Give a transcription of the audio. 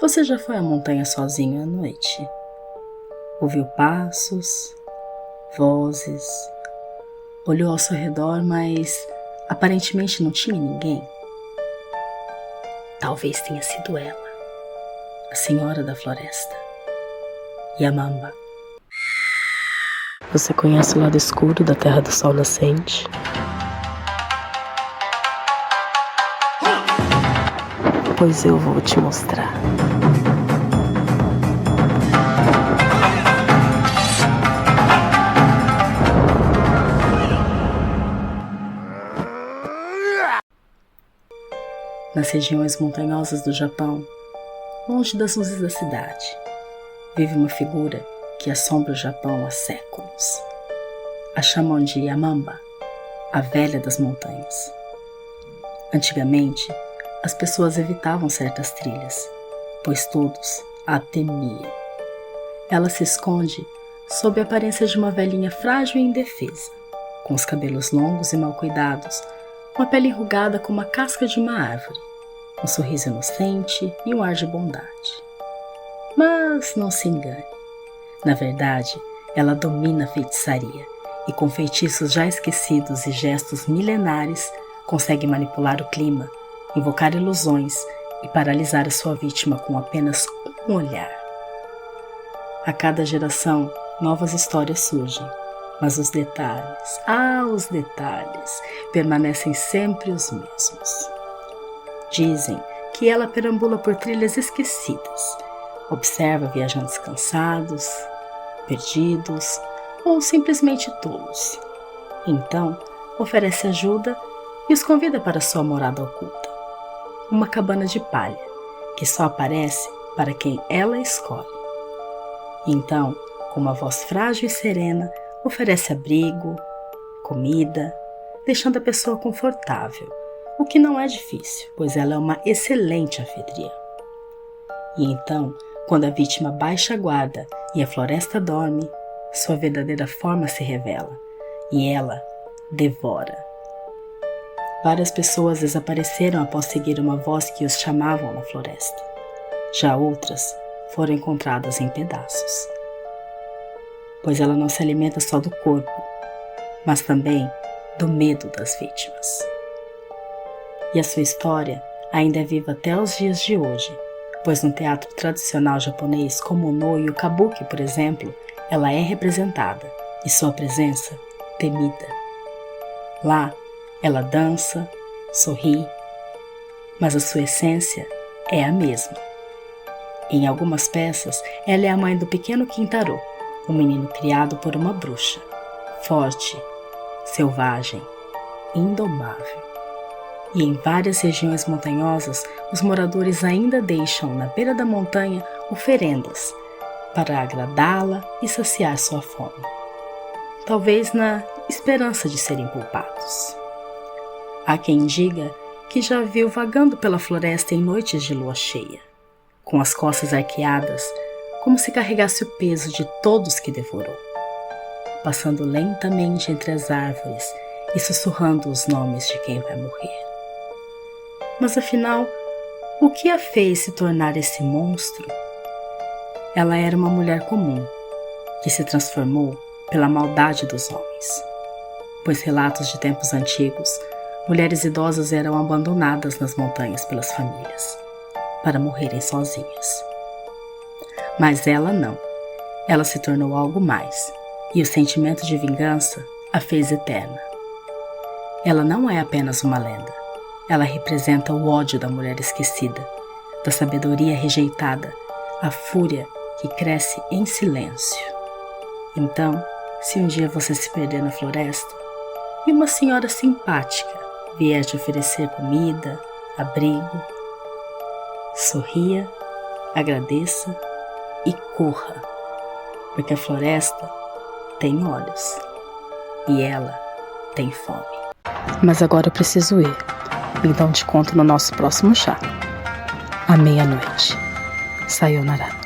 Você já foi à montanha sozinho à noite? Ouviu passos, vozes, olhou ao seu redor, mas aparentemente não tinha ninguém? Talvez tenha sido ela, a Senhora da Floresta, Yamamba. Você conhece o lado escuro da Terra do Sol Nascente? Pois eu vou te mostrar. Nas regiões montanhosas do Japão, longe das luzes da cidade, vive uma figura que assombra o Japão há séculos. A chamam de Yamamba, a velha das montanhas. Antigamente, as pessoas evitavam certas trilhas, pois todos a temiam. Ela se esconde sob a aparência de uma velhinha frágil e indefesa, com os cabelos longos e mal cuidados, com a pele enrugada como a casca de uma árvore, um sorriso inocente e um ar de bondade. Mas não se engane. Na verdade, ela domina a feitiçaria e, com feitiços já esquecidos e gestos milenares, consegue manipular o clima, invocar ilusões e paralisar a sua vítima com apenas um olhar. A cada geração, novas histórias surgem, mas os detalhes, os detalhes, permanecem sempre os mesmos. Dizem que ela perambula por trilhas esquecidas, observa viajantes cansados, perdidos ou simplesmente tolos. Então, oferece ajuda e os convida para sua morada oculta, uma cabana de palha que só aparece para quem ela escolhe. Então, com uma voz frágil e serena, oferece abrigo, comida, deixando a pessoa confortável, o que não é difícil, pois ela é uma excelente anfitriã. E então, quando a vítima baixa a guarda e a floresta dorme, sua verdadeira forma se revela e ela devora. Várias pessoas desapareceram após seguir uma voz que os chamavam na floresta. Já outras foram encontradas em pedaços. Pois ela não se alimenta só do corpo, mas também do medo das vítimas. E a sua história ainda é viva até os dias de hoje, pois no teatro tradicional japonês como o no e o kabuki, por exemplo, ela é representada e sua presença temida. Lá, ela dança, sorri, mas a sua essência é a mesma. Em algumas peças, ela é a mãe do pequeno Kintaro, um menino criado por uma bruxa, forte, selvagem, indomável. E em várias regiões montanhosas, os moradores ainda deixam na beira da montanha oferendas para agradá-la e saciar sua fome, talvez na esperança de serem poupados. Há quem diga que já viu vagando pela floresta em noites de lua cheia, com as costas arqueadas, como se carregasse o peso de todos que devorou, passando lentamente entre as árvores e sussurrando os nomes de quem vai morrer. Mas afinal, o que a fez se tornar esse monstro? Ela era uma mulher comum, que se transformou pela maldade dos homens, pois relatos de tempos antigos, mulheres idosas eram abandonadas nas montanhas pelas famílias, para morrerem sozinhas. Mas ela não. Ela se tornou algo mais, e o sentimento de vingança a fez eterna. Ela não é apenas uma lenda. Ela representa o ódio da mulher esquecida, da sabedoria rejeitada, a fúria que cresce em silêncio. Então, se um dia você se perder na floresta e uma senhora simpática vier te oferecer comida, abrigo, sorria, agradeça e corra, porque a floresta tem olhos e ela tem fome. Mas agora eu preciso ir, então te conto no nosso próximo chá, à meia-noite. Sayonara.